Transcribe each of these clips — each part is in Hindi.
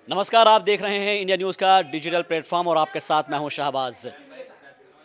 नमस्कार, आप देख रहे हैं इंडिया न्यूज़ का डिजिटल प्लेटफॉर्म और आपके साथ मैं हूं शहबाज।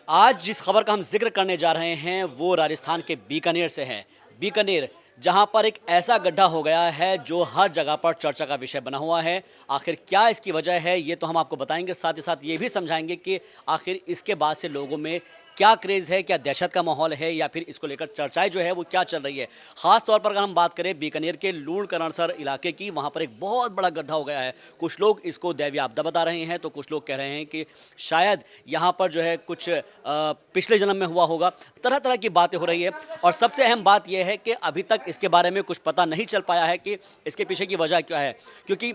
आज जिस खबर का हम जिक्र करने जा रहे हैं वो राजस्थान के बीकानेर से है। बीकानेर जहां पर एक ऐसा गड्ढा हो गया है जो हर जगह पर चर्चा का विषय बना हुआ है। आखिर क्या इसकी वजह है ये तो हम आपको बताएंगे, साथ ही साथ ये भी समझाएंगे कि आखिर इसके बाद से लोगों में क्या क्रेज़ है, क्या दहशत का माहौल है या फिर इसको लेकर चर्चाएं जो है वो क्या चल रही है। ख़ास तौर पर अगर हम बात करें बीकानेर के लूणकरणसर इलाके की, वहाँ पर एक बहुत बड़ा गड्ढा हो गया है। कुछ लोग इसको दैवीय आपदा बता रहे हैं तो कुछ लोग कह रहे हैं कि शायद यहाँ पर जो है कुछ पिछले जन्म में हुआ होगा। तरह तरह की बातें हो रही है और सबसे अहम बात यह है कि अभी तक इसके बारे में कुछ पता नहीं चल पाया है कि इसके पीछे की वजह क्या है, क्योंकि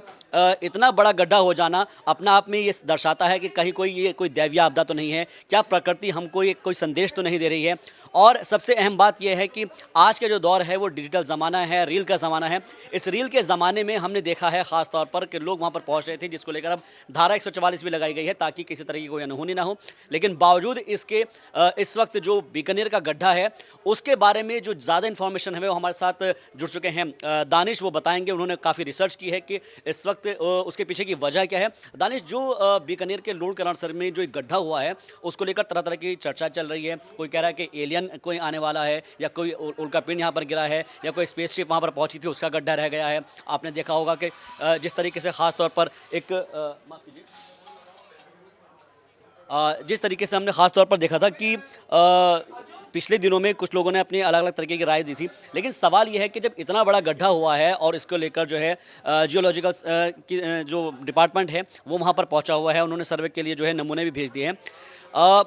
इतना बड़ा गड्ढा हो जाना अपना आप में ये दर्शाता है कि कहीं ये कोई दैवीय आपदा तो नहीं है, क्या प्रकृति हमको ये कोई संदेश तो नहीं दे रही है। और सबसे अहम बात यह है कि आज का जो दौर है वो डिजिटल ज़माना है, रील का ज़माना है। इस रील के ज़माने में हमने देखा है ख़ास तौर पर कि लोग वहाँ पर पहुँच रहे थे, जिसको लेकर अब धारा 144 भी लगाई गई है ताकि किसी तरह की कोई अनहोनी ना हो। लेकिन बावजूद इसके इस वक्त जो बीकानेर का गड्ढा है उसके बारे में जो ज़्यादा इन्फॉर्मेशन है वो हमारे साथ जुड़ चुके हैं दानिश, वो बताएंगे। उन्होंने काफ़ी रिसर्च की है कि इस वक्त उसके पीछे की वजह क्या है। दानिश, जो बीकानेर के लूणकरणसर में जो एक गड्ढा हुआ है उसको लेकर तरह तरह की चर्चा चल रही है। कोई कह रहा है कि एलियन कोई आने वाला है या कोई उल्का पिंड यहाँ पर गिरा है या कोई स्पेसशिप वहाँ पर पहुँची थी उसका गड्ढा रह गया है। आपने देखा होगा कि जिस तरीके से ख़ास तौर पर एक माफ़ कीजिए, जिस तरीके से हमने ख़ास तौर पर देखा था कि पिछले दिनों में कुछ लोगों ने अपनी अलग अलग तरीके की राय दी थी। लेकिन सवाल ये है कि जब इतना बड़ा गड्ढा हुआ है और इसको लेकर जो है जियोलॉजिकल की जो डिपार्टमेंट है वो वहाँ पर पहुँचा हुआ है, उन्होंने सर्वे के लिए जो है नमूने भी भेज दिए हैं। अ,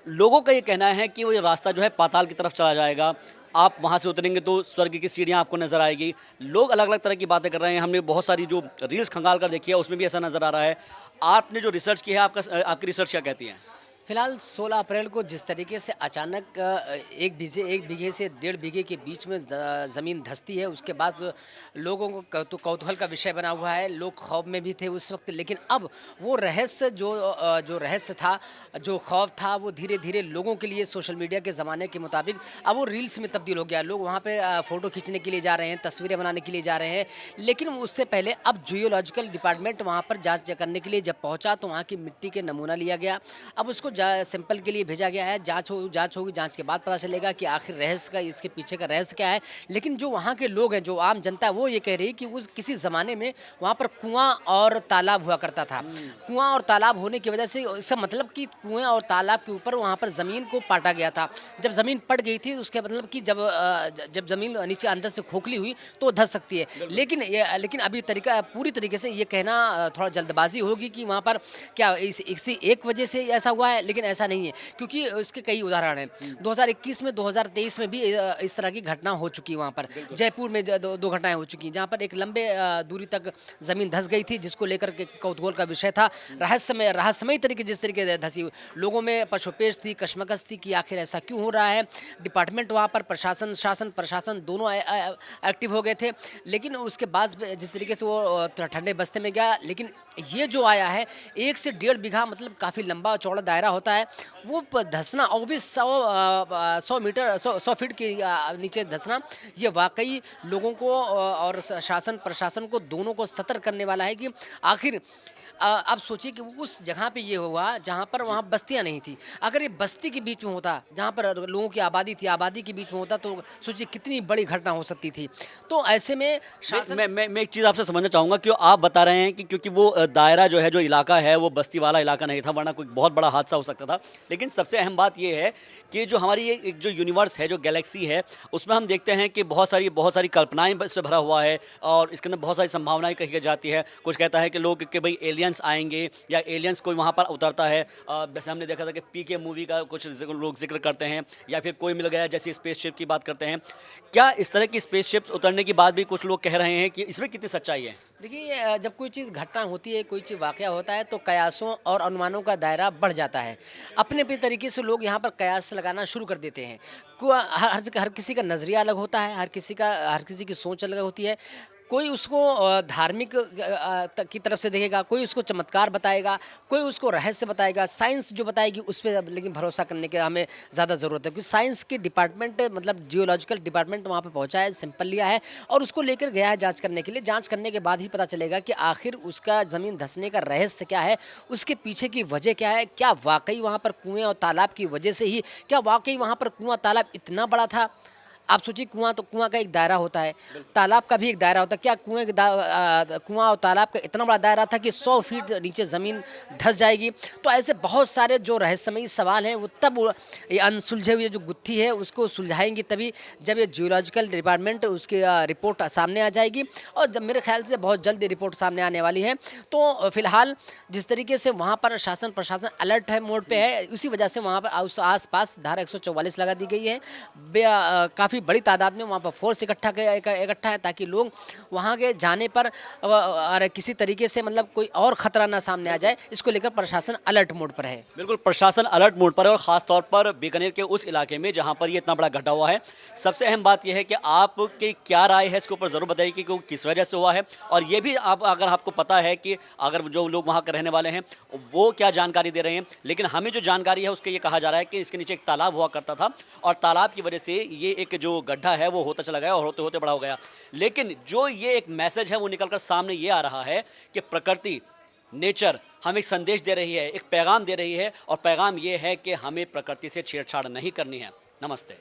लोगों का ये कहना है कि वो ये रास्ता जो है पाताल की तरफ चला जाएगा। आप वहाँ से उतरेंगे तो स्वर्ग की सीढ़ियाँ आपको नज़र आएगी। लोग अलग अलग तरह की बातें कर रहे हैं। हमने बहुत सारी जो रील्स खंगाल कर देखी है उसमें भी ऐसा नज़र आ रहा है। आपने जो रिसर्च की है, आपकी रिसर्च क्या कहती है? फिलहाल 16 अप्रैल को जिस तरीके से अचानक एक बीघे से 1.5 बीघे के बीच में ज़मीन धंसती है, उसके बाद लोगों को कौतूहल का विषय बना हुआ है। लोग खौफ में भी थे उस वक्त, लेकिन अब वो रहस्य जो रहस्य था, जो खौफ था, वो धीरे धीरे लोगों के लिए सोशल मीडिया के ज़माने के मुताबिक अब वो रील्स में तब्दील हो गया। लोग वहाँ पे फ़ोटो खींचने के लिए जा रहे हैं, तस्वीरें बनाने के लिए जा रहे हैं। लेकिन उससे पहले अब जियोलॉजिकल डिपार्टमेंट वहाँ पर जाँच करने के लिए जब पहुँचा तो वहाँ की मिट्टी के नमूना लिया गया। अब उसको सैंपल के लिए भेजा गया है। जांच होगी, जांच के बाद पता चलेगा कि आखिर रहस्य का, इसके पीछे का रहस्य क्या है। लेकिन जो वहाँ के लोग हैं, जो आम जनता है, वो ये कह रही है कि उस किसी ज़माने में वहाँ पर कुआं और तालाब हुआ करता था। कुआं और तालाब होने की वजह से इसका मतलब कि कुएं और तालाब के ऊपर वहाँ पर ज़मीन को पाटा गया था। जब ज़मीन पट गई थी उसके मतलब कि जब ज़मीन नीचे अंदर से खोखली हुई तो धंस सकती है। लेकिन अभी पूरी तरीके से ये कहना थोड़ा जल्दबाजी होगी कि वहाँ पर क्या इसी एक वजह से ऐसा हुआ है, लेकिन ऐसा नहीं है, क्योंकि इसके कई उदाहरण हैं। 2021 में, 2023 में भी इस तरह की घटना हो चुकी है। वहाँ पर जयपुर में दो घटनाएं हो चुकी हैं, जहाँ पर एक लंबे दूरी तक ज़मीन धंस गई थी, जिसको लेकर के कौतूहल का विषय था। रहस्यमय तरीके जिस तरीके से धंसी, लोगों में पशुपेश थी, कशमकश थी कि आखिर ऐसा क्यों हो रहा है। डिपार्टमेंट वहाँ पर शासन प्रशासन दोनों एक्टिव हो गए थे। लेकिन उसके बाद जिस तरीके से वो ठंडे बस्ते में गया, लेकिन ये जो आया है 1 से 1.5 बीघा, मतलब काफ़ी लंबा चौड़ा दायरा होता है, वो धंसना, और भी 100 फीट के नीचे धंसना, ये वाकई लोगों को और शासन प्रशासन को दोनों को सतर्क करने वाला है कि आखिर अब सोचिए कि उस जगह पे ये हुआ जहाँ पर वहाँ बस्तियाँ नहीं थी। अगर ये बस्ती के बीच में होता, जहाँ पर लोगों की आबादी थी, आबादी के बीच में होता, तो सोचिए कितनी बड़ी घटना हो सकती थी। तो ऐसे में शासन मैं एक चीज़ आपसे समझना चाहूँगा कि आप बता रहे हैं कि क्योंकि वो दायरा जो है, जो इलाका है वो बस्ती वाला इलाका नहीं था, वरना कोई बहुत बड़ा हादसा हो सकता था। लेकिन सबसे अहम बात ये है कि जो हमारी ये एक जो यूनिवर्स है, जो गैलेक्सी है, उसमें हम देखते हैं कि बहुत सारी कल्पनाएँ से भरा हुआ है और इसके अंदर बहुत सारी संभावनाएँ कही जाती है। कुछ कहता है कि लोग कि भाई एलियंस आएँगे या एलियंस कोई वहाँ पर उतरता है। जैसे हमने देखा था कि पीके मूवी का कुछ लोग ज़िक्र करते हैं, या फिर कोई मिल गया जैसे स्पेसशिप की बात करते हैं। क्या इस तरह की स्पेसशिप्स उतरने के बाद भी कुछ लोग कह रहे हैं कि इसमें कितनी सच्चाई है? देखिए, जब कोई चीज़ घटना होती है, कोई चीज़ वाक़या होता है, तो कयासों और अनुमानों का दायरा बढ़ जाता है। अपने अपने तरीके से लोग यहाँ पर कयास लगाना शुरू कर देते हैं। हर किसी का नज़रिया अलग होता है, हर किसी की सोच अलग होती है। कोई उसको धार्मिक की तरफ से देखेगा, कोई उसको चमत्कार बताएगा, कोई उसको रहस्य बताएगा, साइंस जो बताएगी उस पर लेकिन भरोसा करने की हमें ज़्यादा ज़रूरत है, क्योंकि साइंस के डिपार्टमेंट मतलब जियोलॉजिकल डिपार्टमेंट वहाँ पे पहुँचा है, सैंपल लिया है और उसको लेकर गया है जांच करने के लिए। जांच करने के बाद ही पता चलेगा कि आखिर उसका ज़मीन धंसने का रहस्य क्या है, उसके पीछे की वजह क्या है, क्या वाकई वहाँ पर कुएँ और तालाब की वजह से ही, क्या वाकई वहाँ पर कुआं तालाब इतना बड़ा था। आप सोचिए, कुआं तो कुआं का एक दायरा होता है, तालाब का भी एक दायरा होता है। क्या कुआं और तालाब का इतना बड़ा दायरा था कि 100 फीट नीचे ज़मीन धंस जाएगी। तो ऐसे बहुत सारे जो रहस्यमयी सवाल हैं वो तब ये अनसुलझे हुए जो गुत्थी है उसको सुलझाएंगी तभी जब ये जियोलॉजिकल डिपार्टमेंट उसकी रिपोर्ट सामने आ जाएगी, और जब मेरे ख्याल से बहुत जल्द रिपोर्ट सामने आने वाली है। तो फिलहाल जिस तरीके से वहाँ पर शासन प्रशासन अलर्ट है, मोड पे है, उसी वजह से वहाँ पर उस आसपास धारा 144 लगा दी गई है। काफ़ी बड़ी तादाद में वहाँ पर फोर्स इकट्ठा है ताकि लोग वहाँ के जाने पर और किसी तरीके से मतलब कोई और ख़तरा ना सामने आ जाए, इसको लेकर प्रशासन अलर्ट मोड पर है। बिल्कुल, प्रशासन अलर्ट मोड पर है और ख़ास तौर पर बीकानेर के उस इलाके में जहां पर ये इतना बड़ा गड्ढा हुआ है। सबसे अहम बात यह है कि आपकी क्या राय है इसके ऊपर ज़रूर बताइए कि किस वजह से हुआ है, और ये भी आप अगर आपको पता है कि अगर जो लोग वहाँ के रहने वाले हैं वो क्या जानकारी दे रहे हैं। लेकिन हमें जो जानकारी है उसके ये कहा जा रहा है कि इसके नीचे एक तालाब हुआ करता था और तालाब की वजह से ये एक जो गड्ढा है वो होता चला गया और होते होते बड़ा हो गया। लेकिन जो ये एक मैसेज है वो निकलकर सामने ये आ रहा है कि प्रकृति, नेचर हमें एक संदेश दे रही है, एक पैगाम दे रही है, और पैगाम ये है कि हमें प्रकृति से छेड़छाड़ नहीं करनी है। नमस्ते।